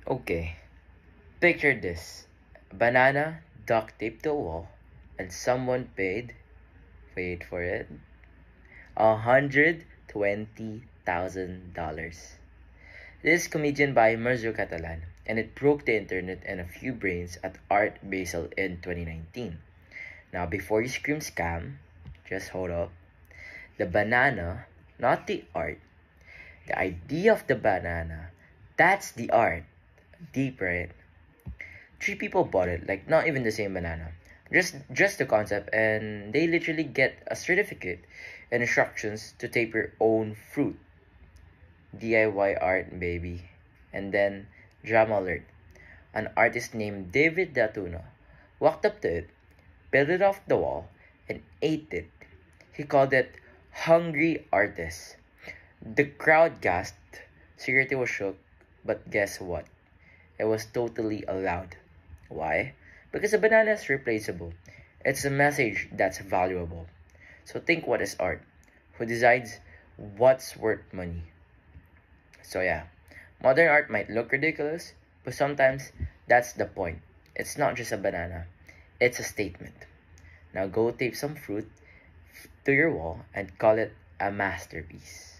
Okay, picture this. A banana duct taped to a wall, and someone paid, wait for it, $120,000. This is comedian by Merzo Catalan, and it broke the internet and a few brains at Art Basel in 2019. Now, before you scream scam, just hold up. The banana, not the art. The idea of the banana, that's the art. Deep, right? Three people bought it, like not even the same banana. Just the concept, and they literally get a certificate and instructions to tape your own fruit. DIY art, baby. And then, drama alert. An artist named David Datuna walked up to it, peeled it off the wall, and ate it. He called it Hungry Artist. The crowd gasped, security was shook, but guess what? It was totally allowed. Why? Because a banana is replaceable. It's a message that's valuable. So think, what is art? Who decides what's worth money? So yeah, modern art might look ridiculous, but sometimes that's the point. It's not just a banana, it's a statement. Now go tape some fruit to your wall and call it a masterpiece.